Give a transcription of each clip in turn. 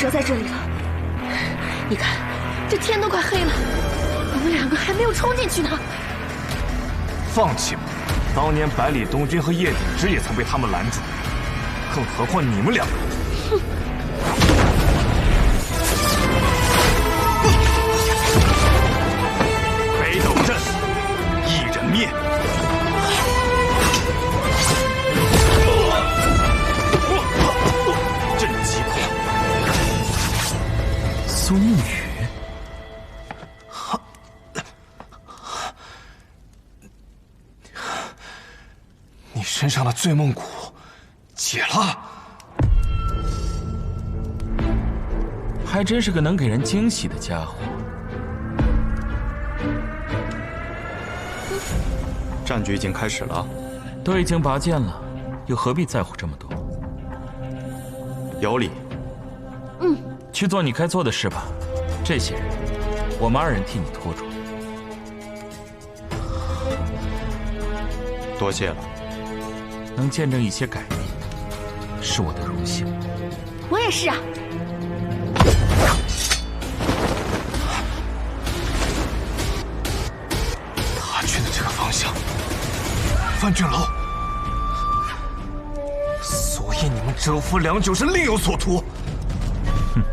折在这里了。你看，这天都快黑了，我们两个还没有冲进去呢。放弃吧，当年百里东军和叶鼎之也曾被他们拦住，更何况你们两个。哼！北斗阵，一人灭。阵极快。苏沐雨。 你身上的醉梦蛊解了，还真是个能给人惊喜的家伙。战局已经开始了，都已经拔剑了，又何必在乎这么多？有理。去做你该做的事吧。这些人，我们二人替你拖住。多谢了。 能见证一些改变，是我的荣幸。我也是啊。他去的这个方向，万卷楼。所以你们蛰伏良久是另有所图。哼。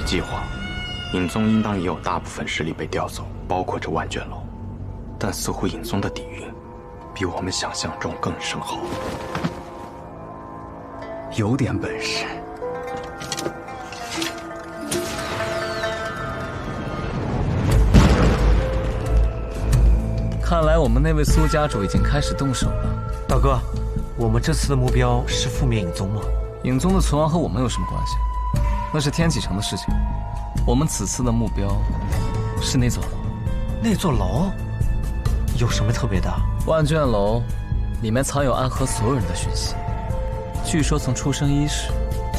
计划，尹宗应当也有大部分势力被调走，包括这万卷楼。但似乎尹宗的底蕴比我们想象中更深厚，有点本事。看来我们那位苏家主已经开始动手了。大哥，我们这次的目标是覆灭尹宗吗？尹宗的存亡和我们有什么关系？ 那是天启城的事情，我们此次的目标是那座楼。那座楼有什么特别的？万卷楼里面藏有暗河所有人的讯息，据说从出生伊始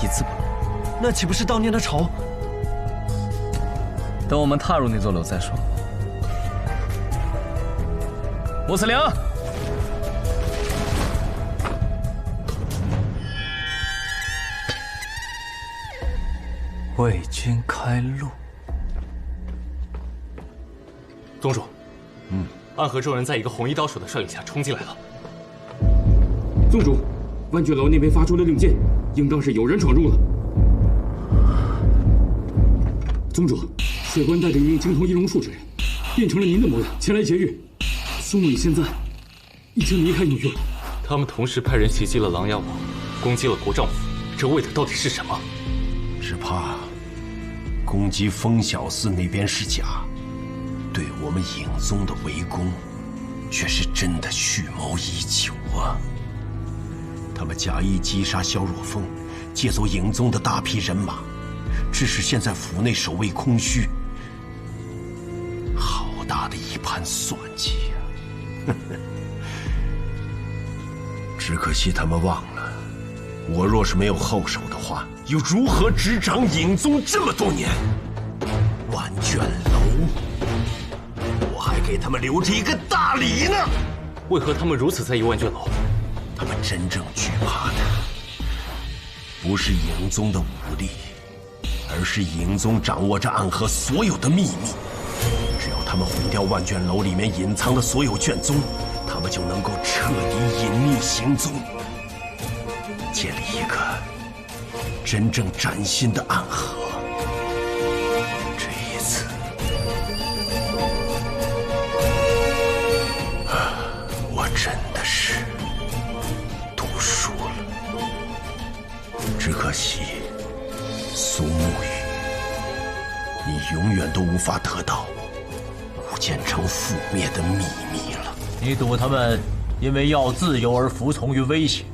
一字不漏。那岂不是当年的仇？等我们踏入那座楼再说。穆子良。 为君开路。宗主，暗河众人在一个红衣刀手的率领下冲进来了。宗主，万卷楼那边发出的令箭，应当是有人闯入了。宗主，血官带着一名精通易容术之人，变成了您的模样前来劫狱。苏沐雨现在已经离开永月。他们同时派人袭击了琅琊王，攻击了国丈府，这为的到底是什么？ 只怕攻击风小寺那边是假，对我们尹宗的围攻却是真的蓄谋已久啊！他们假意击杀萧若风，借走尹宗的大批人马，致使现在府内守卫空虚。好大的一盘算计呀！只可惜他们忘了，我若是没有后手的话。 又如何执掌尹宗这么多年？万卷楼，我还给他们留着一个大礼呢。为何他们如此在意万卷楼？他们真正惧怕的，不是尹宗的武力，而是尹宗掌握着暗河所有的秘密。只要他们毁掉万卷楼里面隐藏的所有卷宗，他们就能够彻底隐匿行踪，建立一个。 真正崭新的暗河，这一次，我真的是赌输了。只可惜，苏沐雨，你永远都无法得到武建城覆灭的秘密了。你赌他们因为要自由而服从于威胁，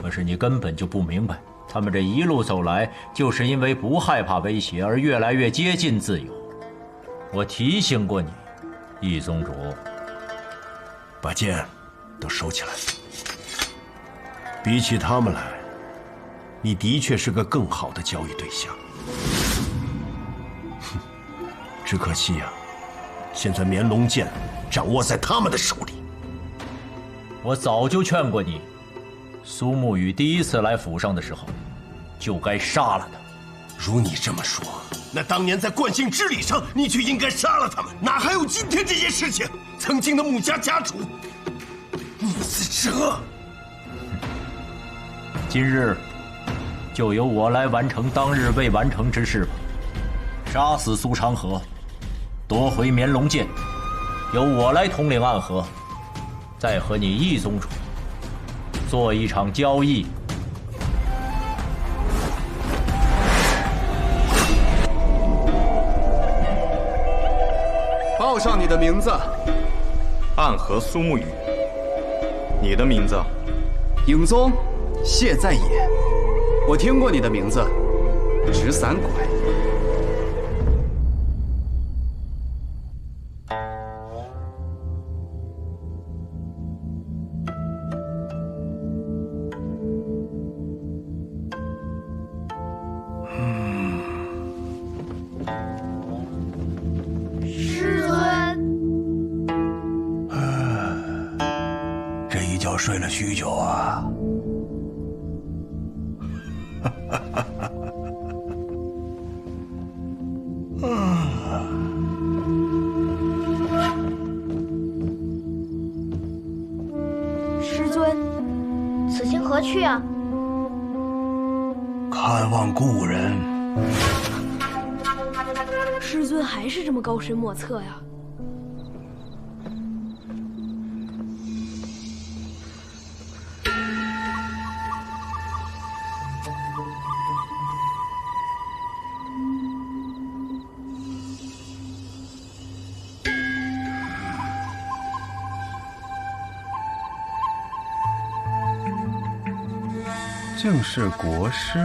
可是你根本就不明白，他们这一路走来，就是因为不害怕威胁而越来越接近自由。我提醒过你，易宗主，把剑都收起来。比起他们来，你的确是个更好的交易对象。哼，只可惜啊，现在绵龙剑掌握在他们的手里。我早就劝过你，苏沐雨第一次来府上的时候，就该杀了他。如你这么说，那当年在惯性之礼上，你就应该杀了他们，哪还有今天这件事情？曾经的穆家家主，逆子者。今日就由我来完成当日未完成之事吧，杀死苏长河，夺回绵龙剑，由我来统领暗河，再和你易宗主做一场交易。报上你的名字。暗河苏沐雨。你的名字？影宗谢在野。我听过你的名字，直伞拐。睡了许久啊！师尊，此行何去啊？看望故人。师尊还是这么高深莫测呀！竟是国师。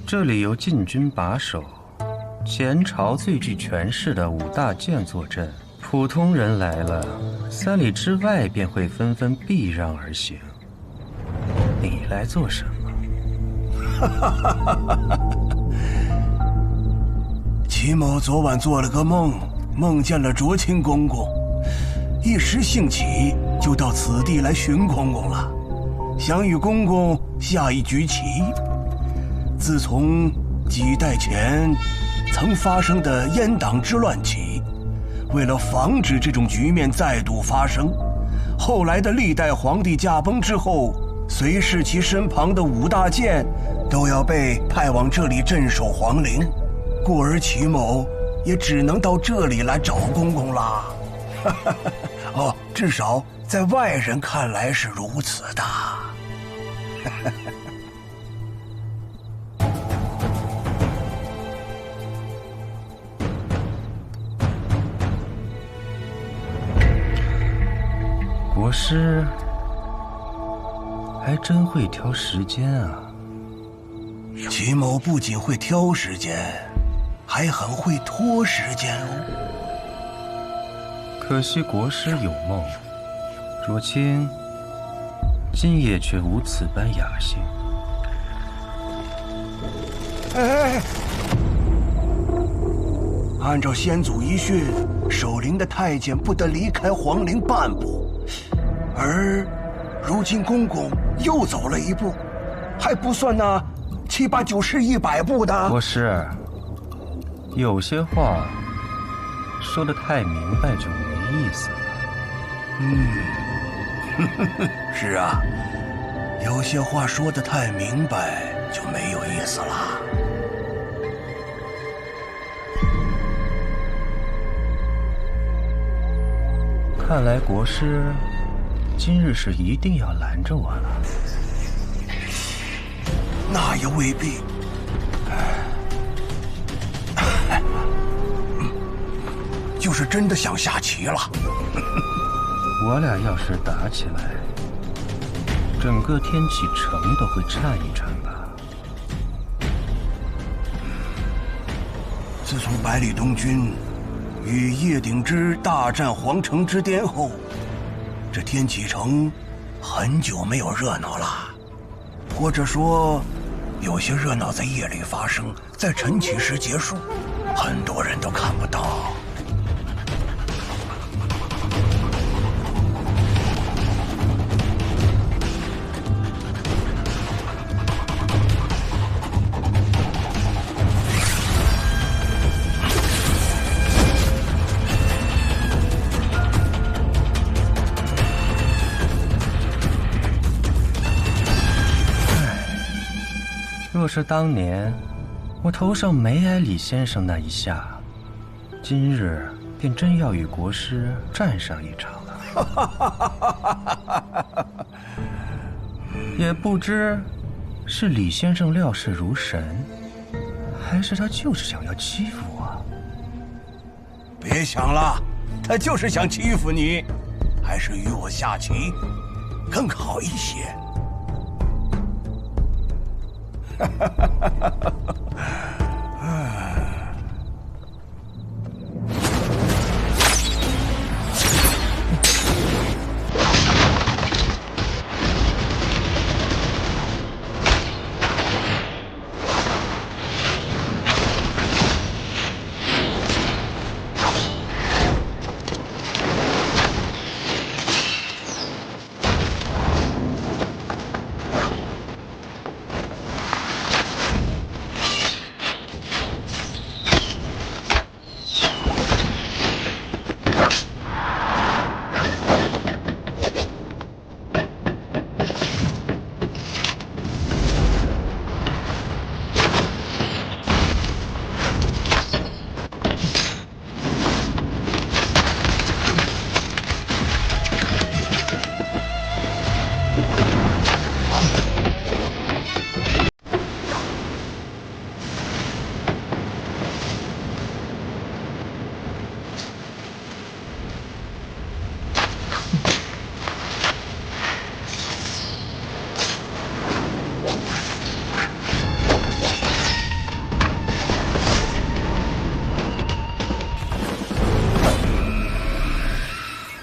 这里由禁军把守，前朝最具权势的5大剑坐镇，普通人来了，3里之外便会纷纷避让而行。你来做什么？齐某昨晚做了个梦，梦见了卓清公公，一时兴起，就到此地来寻公公了，想与公公下一局棋。自从几代前曾发生的阉党之乱起，为了防止这种局面再度发生，后来的历代皇帝驾崩之后，随侍其身旁的5大剑都要被派往这里镇守皇陵，故而齐某也只能到这里来找公公啦。哦，至少在外人看来是如此的。国师还真会挑时间啊！齐某不仅会挑时间，还很会拖时间哦。可惜国师有梦，卓清今夜却无此般雅兴。哎！按照先祖遗训，守陵的太监不得离开皇陵半步，而如今公公又走了一步，还不算那7、8、9、10、100步的。国师，有些话说得太明白就没意思了。是啊，有些话说得太明白就没有意思了。看来国师今日是一定要拦着我了。那也未必。就是真的想下棋了。我俩要是打起来，整个天启城都会颤一颤吧。自从百里东军与叶鼎之大战皇城之巅后，这天启城很久没有热闹了，或者说，有些热闹在夜里发生，在晨起时结束，很多人都看不到。若是当年我头上没挨李先生那一下，今日便真要与国师战上一场了。也不知是李先生料事如神，还是他就是想要欺负我。别想了，他就是想欺负你，还是与我下棋更好一些。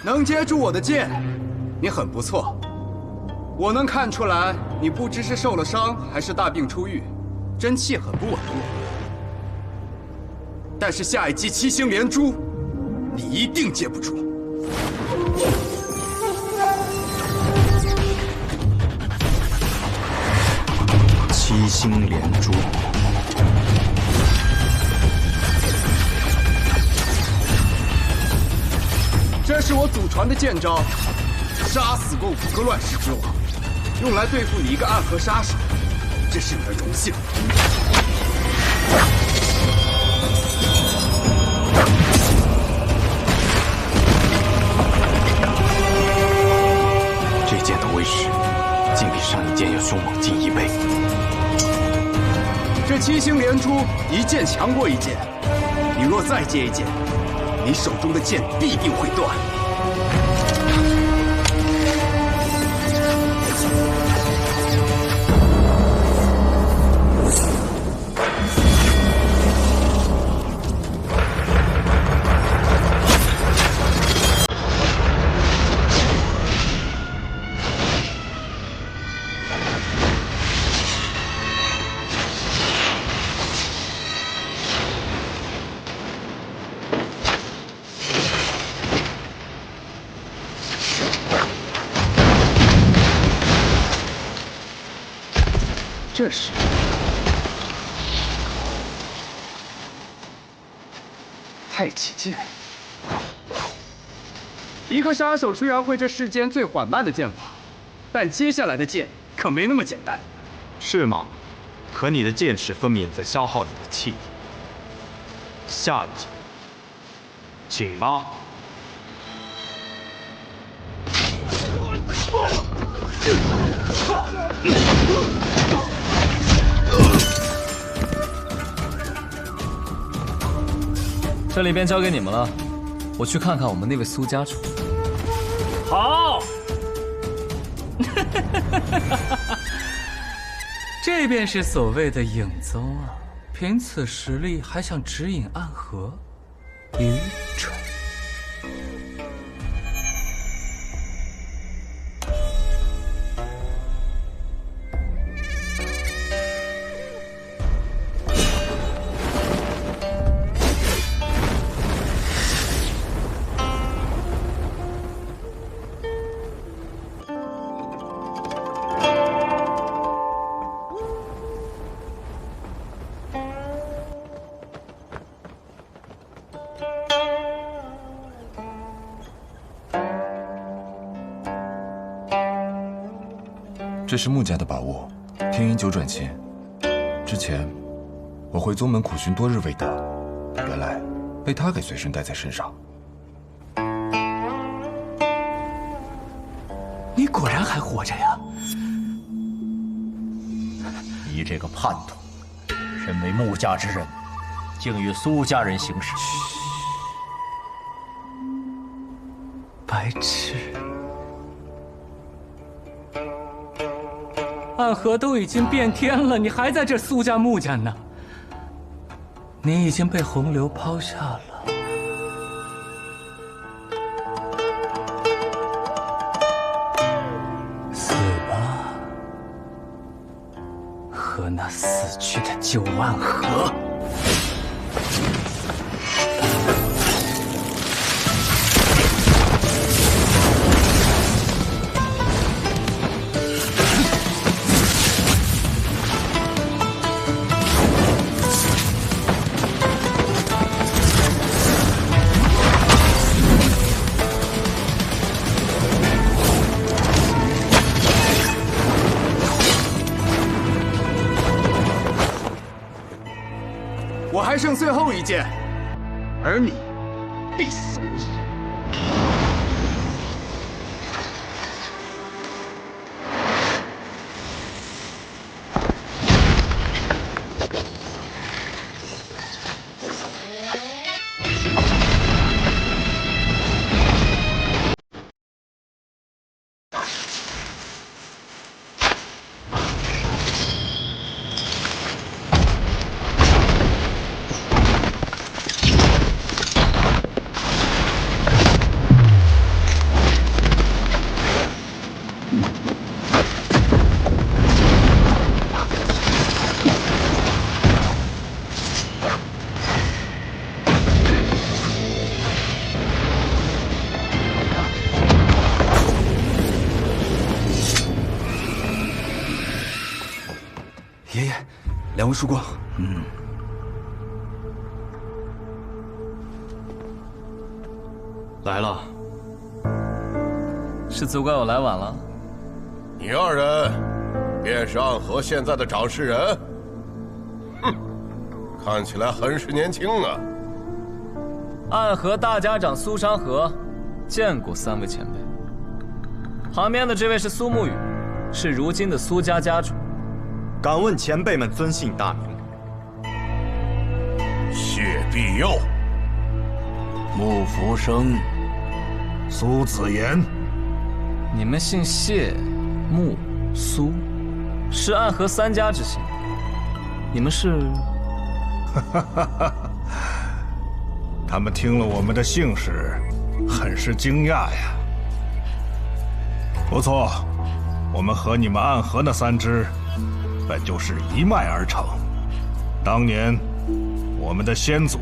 能接住我的剑，你很不错。我能看出来，你不知是受了伤，还是大病初愈，真气很不稳固。但是下一击七星连珠，你一定接不住。七星连珠。这是我祖传的剑招，杀死过5个乱世之王，用来对付你一个暗河杀手，这是你的荣幸。这剑的威势，竟比上一剑要凶猛近1倍。这七星连珠，一剑强过一剑，你若再接一剑，你手中的剑必定会断。这是太起劲！一个杀手虽然会这世间最缓慢的剑法，但接下来的剑可没那么简单。是吗？可你的剑齿分明在消耗你的气力。下一击，请吧。这里便交给你们了，我去看看我们那位苏家主。好。这便是所谓的影宗啊！凭此实力还想指引暗河，愚蠢。这是穆家的宝物，天音九转琴。之前我回宗门苦寻多日未得，原来被他给随身带在身上。你果然还活着呀！你这个叛徒，身为穆家之人，竟与苏家人行事。白痴！暗河都已经变天了，你还在这苏家穆家呢？你已经被洪流抛下了。死吧，和那死去的旧暗河。我还剩最后一剑，而你必死无疑。爷爷，两位叔光。来了。是责怪我来晚了？你二人便是暗河现在的掌事人？哼，看起来很是年轻啊。暗河大家长苏山河，见过三位前辈。旁边的这位是苏沐雨，是如今的苏家家主。敢问前辈们尊姓大名？谢必佑、穆福生、苏子言。你们姓谢、穆、苏，是暗河三家之姓。你们是？他们听了我们的姓氏，很是惊讶呀。不错，我们和你们暗河那三支本就是一脉而成。当年我们的先祖，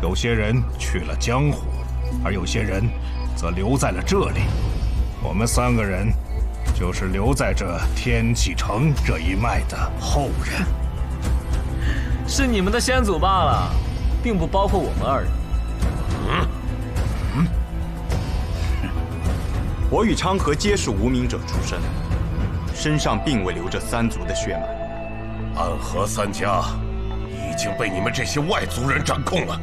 有些人去了江湖，而有些人则留在了这里。我们三个人就是留在这天启城这一脉的后人。是你们的先祖罢了，并不包括我们二人。我与昌河皆是无名者出身，身上并未流着三族的血脉。暗河三家已经被你们这些外族人掌控了，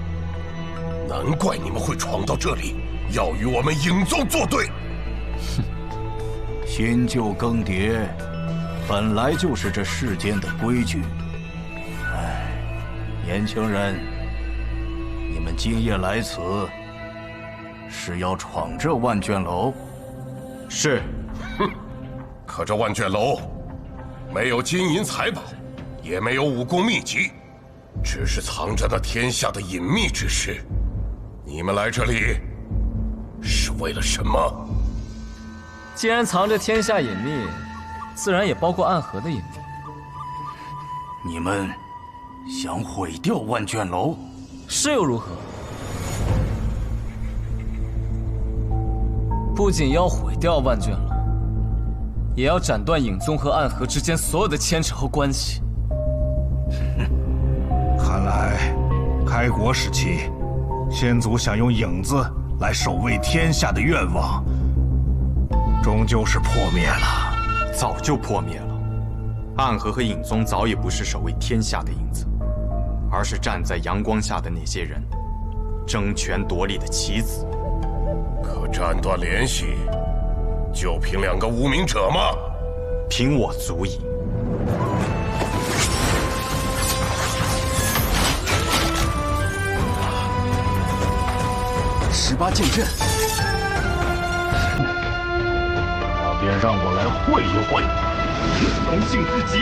难怪你们会闯到这里，要与我们影宗作对。哼，新旧更迭，本来就是这世间的规矩。哎，年轻人，你们今夜来此，是要闯这万卷楼？是。哼，可这万卷楼没有金银财宝，也没有武功秘籍，只是藏着那天下的隐秘之事。你们来这里是为了什么？既然藏着天下隐秘，自然也包括暗河的隐秘。你们想毁掉万卷楼？是又如何？不仅要毁掉万卷楼，也要斩断影宗和暗河之间所有的牵扯和关系。看来，开国时期，先祖想用影子来守卫天下的愿望，终究是破灭了。早就破灭了。暗河和影宗早已不是守卫天下的影子，而是站在阳光下的那些人，争权夺利的棋子。可斩断联系，就凭2个无名者吗？凭我足矣。18剑阵，那便让我来会一会，荣幸之极。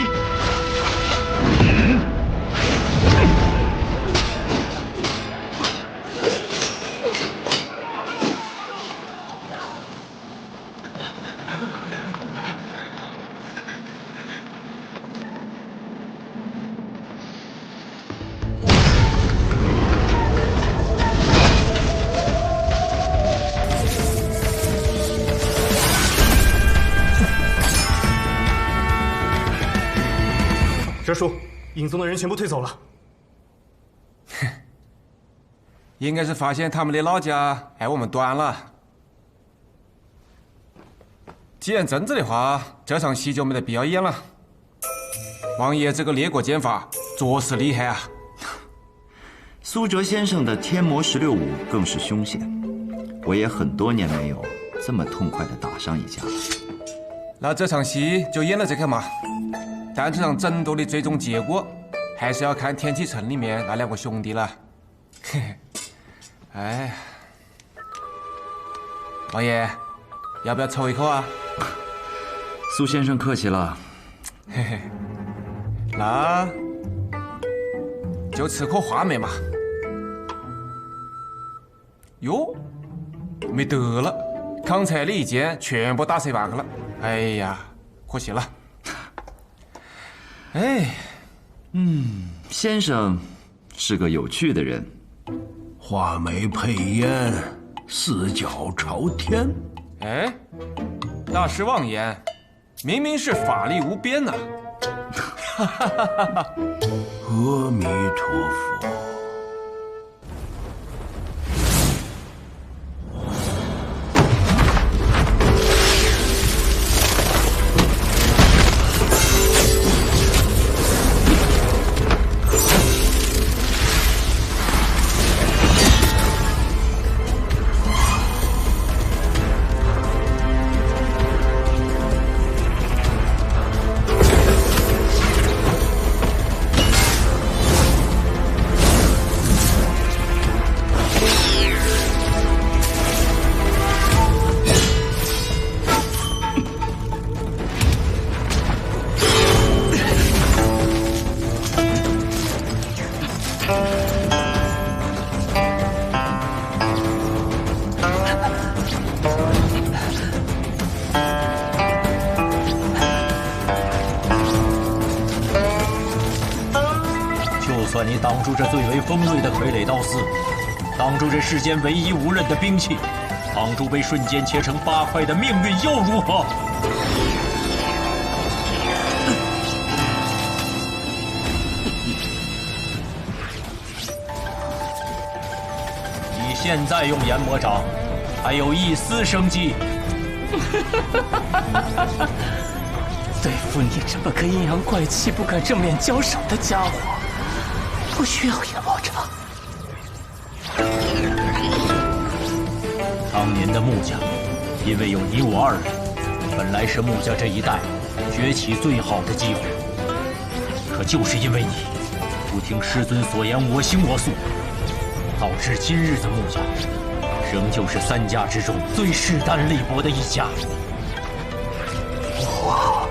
蛇叔，影宗的人全部退走了。应该是发现他们的老家挨我们端了。既然真子的话，这场戏就没得必要演了。王爷这个列国剑法着实厉害啊！苏哲先生的天魔16舞更是凶险，我也很多年没有这么痛快的打上一架了。那这场戏就演了这个嘛。但这场争夺的最终结果，还是要看天启城里面那2个兄弟了。嘿嘿，哎，王爷，要不要抽一口啊？苏先生客气了。嘿嘿，那就吃颗话梅嘛。哟，没得了，刚才的一剑全部打碎半个了。哎呀，可惜了。哎，先生是个有趣的人。画眉配烟，4脚朝天。哎，大师妄言，明明是法力无边呐！阿弥陀佛。算你挡住这最为锋锐的傀儡刀丝，挡住这世间唯一无刃的兵器，挡住被瞬间切成8块的命运，又如何？你现在用研魔掌，还有一丝生机。对付你这么个阴阳怪气、不敢正面交手的家伙，不需要研魔掌。当年的穆家，因为有你我2人，本来是穆家这一代崛起最好的机会。可就是因为你不听师尊所言，我行我素，导致今日的穆家，仍旧是3家之中最势单力薄的一家。我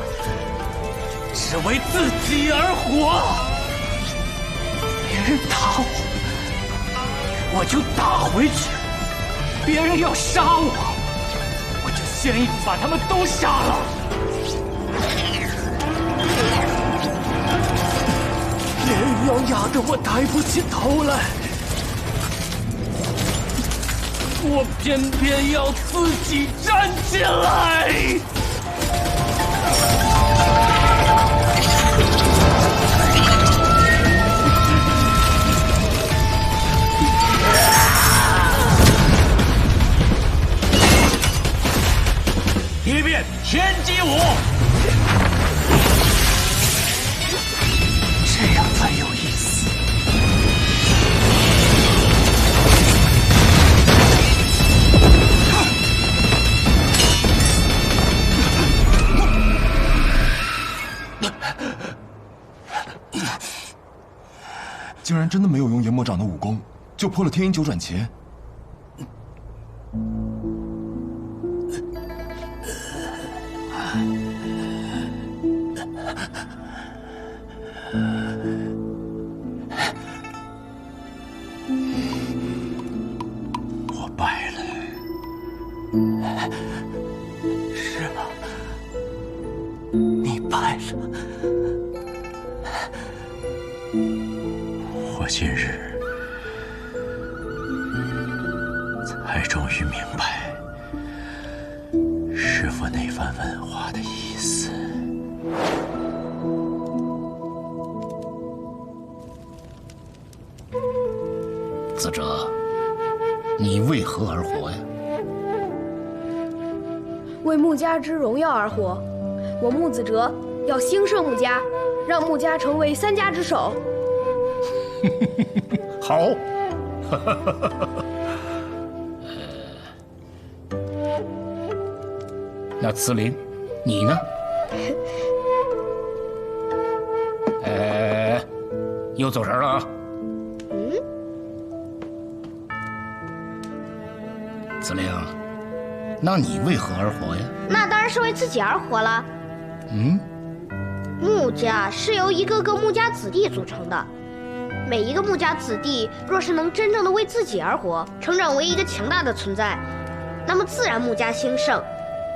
只为自己而活。别人打我就打回去；别人要杀我就先一步把他们都杀了。别人要压得我抬不起头来，我偏偏要自己站起来。一变天机舞，这样才有意思。竟然真的没有用炎魔掌的武功，就破了天鹰九转旗。我败了，是吗？你败了。我今日才终于明白师父那番问话的意思。子哲，你为何而活呀？为穆家之荣耀而活。我穆子哲要兴盛穆家，让穆家成为三家之首。好。那慈林，你呢？又走神了啊！子玲，那你为何而活呀？那当然是为自己而活了。穆家是由一个个穆家子弟组成的，每一个穆家子弟若是能真正的为自己而活，成长为一个强大的存在，那么自然穆家兴盛，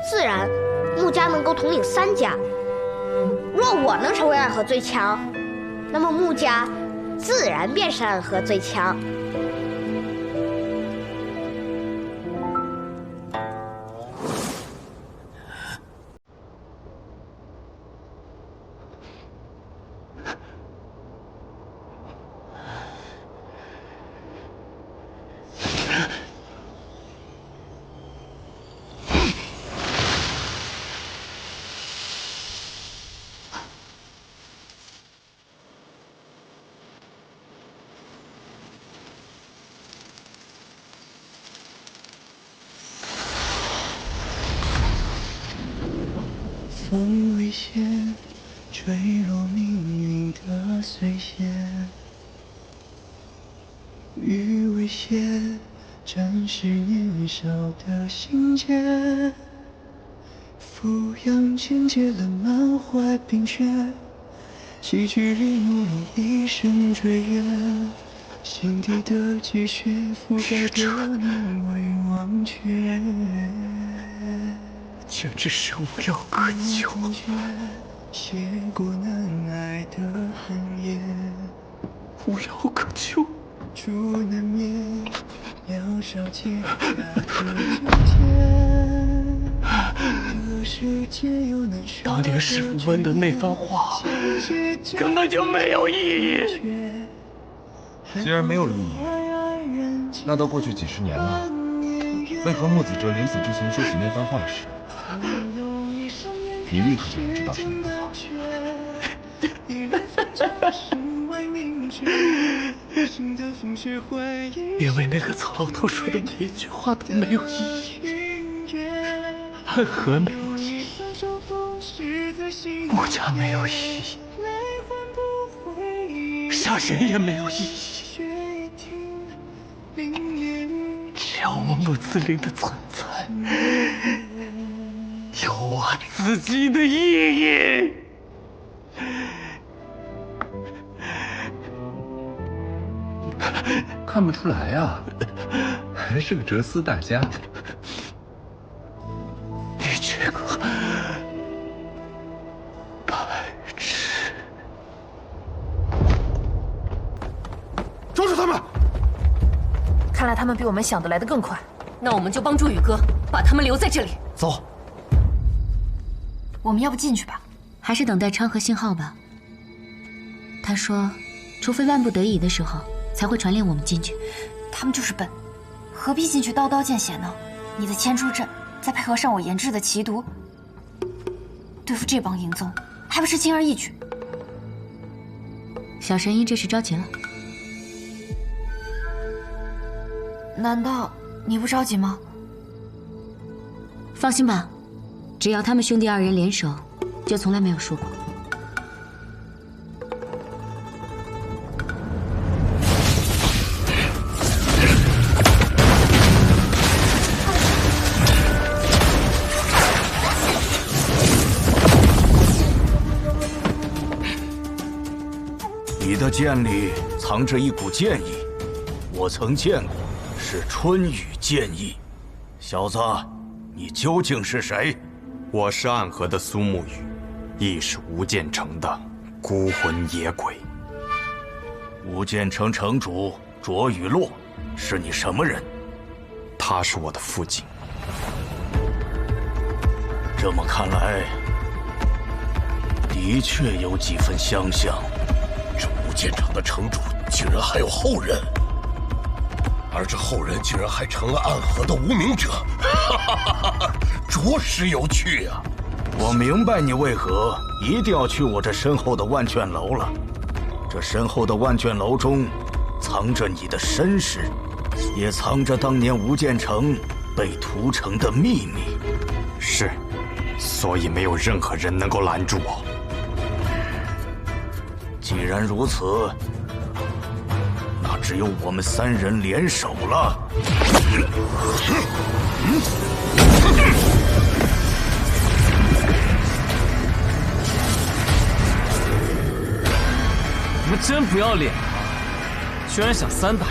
自然穆家能够统领三家。若我能成为暗河最强，那么穆家自然便是暗河最强。风危险，坠落命运的碎屑；雨危险，沾湿年少的心结。俯仰间接了满怀冰雪，崎岖里怒入一声追远，心底的积雪覆盖着你未忘却。简直是无药可救。写过难挨的寒夜，无药可救。竹难灭，渺小结下的纠结。这世界有难舍当年师父问的那番话，根本就没有意义。既然没有意义，那都过去几十年了，为何穆子哲临死之前说起那番话时，你立刻就能知道是哪番话？因为那个曹老头说的每一句话都没有意义，暗河没有意义，穆家没有意义，杀人也没有意义，只要我穆子陵的存在，有我自己的意义。看不出来呀，还是个哲思大家。你这个白痴！抓住他们！看来他们比我们想的来得更快。那我们就帮助宇哥，把他们留在这里。走。我们要不进去吧？还是等待昌河信号吧。他说，除非万不得已的时候，才会传令我们进去。他们就是笨，何必进去刀刀见血呢？你的牵出阵，再配合上我研制的奇毒，对付这帮淫宗，还不是轻而易举？小神医这是着急了。难道你不着急吗？放心吧，只要他们兄弟二人联手，就从来没有输过。你的剑里藏着一股剑意，我曾见过，是春雨剑意。小子，你究竟是谁？我是暗河的苏沐雨，亦是无间城的孤魂野鬼。无间城城主卓雨洛，是你什么人？他是我的父亲。这么看来，的确有几分相像。这无间城的城主竟然还有后人，而这后人竟然还成了暗河的无名者，着实有趣啊！我明白你为何一定要去我这身后的万卷楼了。这身后的万卷楼中，藏着你的身世，也藏着当年无间城被屠城的秘密。是，所以没有任何人能够拦住我。既然如此，那只有我们三人联手了。你们真不要脸啊！居然想3打1，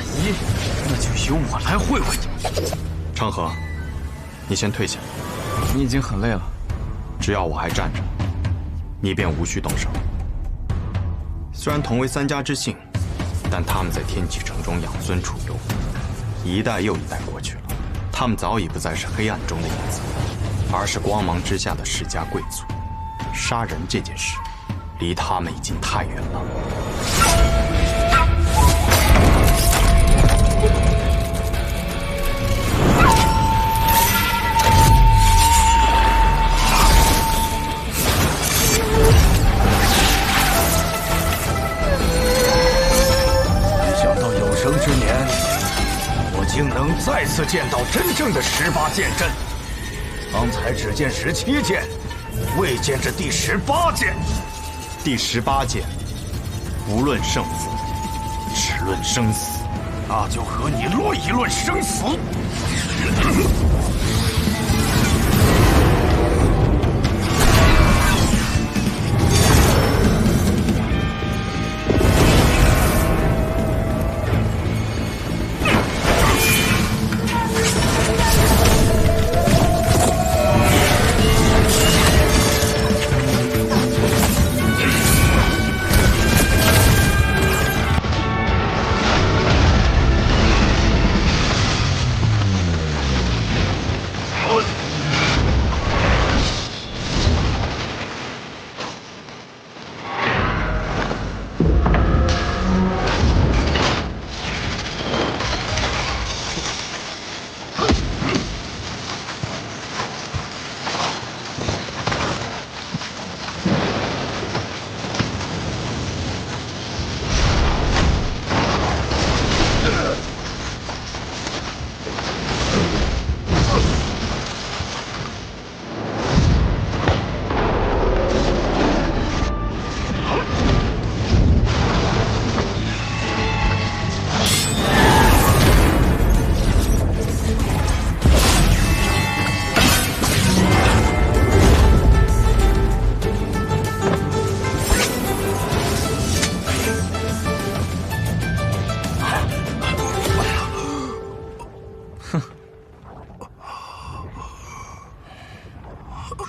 那就由我来会会你。昌河，你先退下。你已经很累了，只要我还站着，你便无需动手。虽然同为3家之姓，但他们在天启城中养尊处优，一代又一代过去了，他们早已不再是黑暗中的影子，而是光芒之下的世家贵族。杀人这件事，离他们已经太远了。之年，我竟能再次见到真正的18剑阵。方才只见17剑，未见这第18剑。第18剑，无论胜负，只论生死。那就和你论一论生死。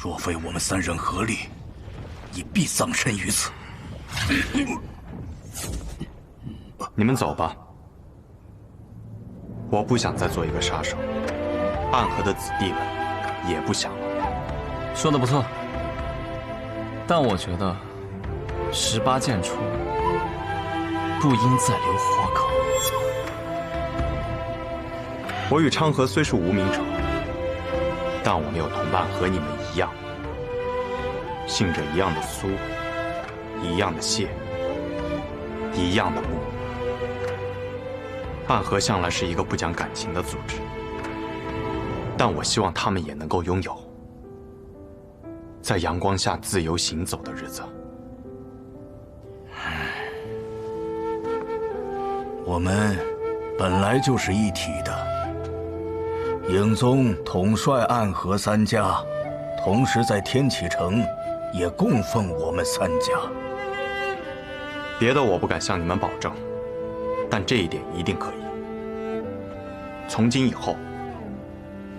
若非我们三人合力，也必葬身于此。你们走吧，我不想再做一个杀手，暗河的子弟们也不想了。说的不错，但我觉得18剑出不应再留活口。我与昌河虽是无名者，但我们有同伴和你们一样，姓着一样的苏，一样的谢，一样的木。暗河向来是一个不讲感情的组织，但我希望他们也能够拥有在阳光下自由行走的日子。我们本来就是一体的。影宗统帅暗河三家，同时在天启城也供奉我们三家。别的我不敢向你们保证，但这一点一定可以。从今以后，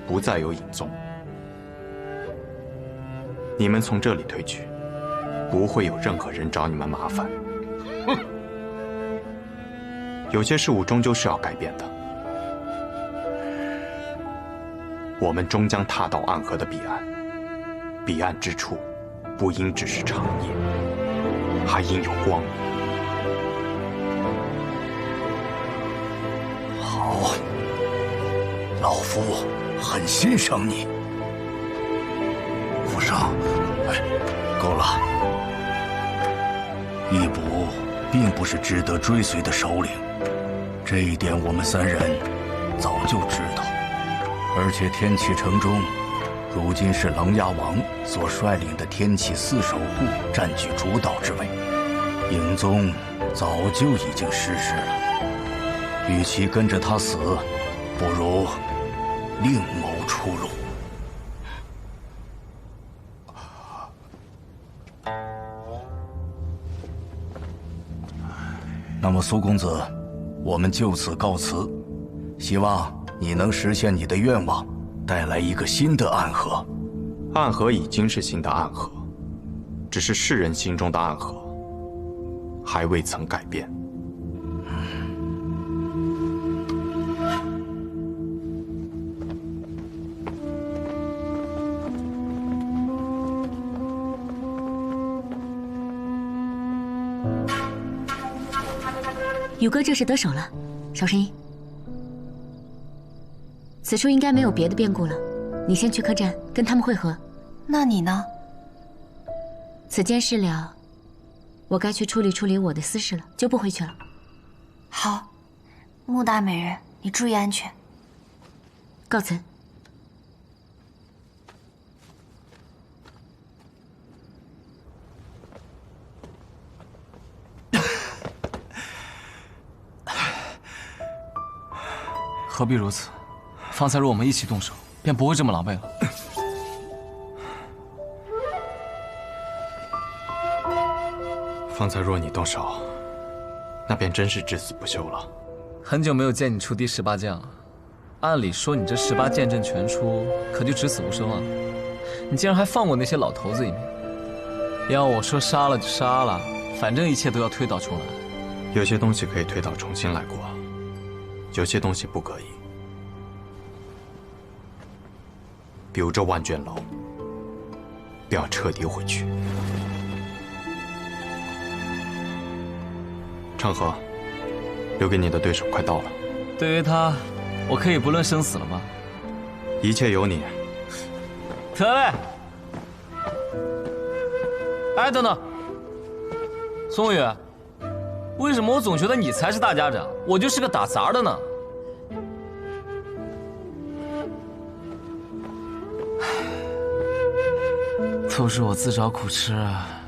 不再有影宗。你们从这里退去，不会有任何人找你们麻烦。哼！有些事物终究是要改变的。我们终将踏到暗河的彼岸，彼岸之处，不应只是长夜，还应有光明。好，老夫很欣赏你。府上，够了。义卜并不是值得追随的首领，这一点我们三人早就知道。而且天启城中，如今是琅琊王所率领的天启四守护占据主导之位，影宗早就已经失势了。与其跟着他死，不如另谋出路。那么苏公子，我们就此告辞，希望你能实现你的愿望，带来一个新的暗河。暗河已经是新的暗河，只是世人心中的暗河还未曾改变。宇哥这是得手了，少声音。此处应该没有别的变故了，你先去客栈跟他们会合。那你呢？此件事了，我该去处理我的私事了，就不回去了。好，穆大美人，你注意安全。告辞。何必如此？方才若我们一起动手，便不会这么狼狈了。方才若你动手，那便真是至死不休了。很久没有见你出第18剑了，按理说你这18剑阵全出，可就至死无生啊！你竟然还放过那些老头子一命。要我说杀了就杀了，反正一切都要推倒重来。有些东西可以推倒重新来过，有些东西不可以。比如这万卷楼，便要彻底毁去。昌河，留给你的对手快到了。对于他，我可以不论生死了吗？一切由你。得嘞。哎，等等，宋宇，为什么我总觉得你才是大家长，我就是个打杂的呢？都是我自找苦吃啊。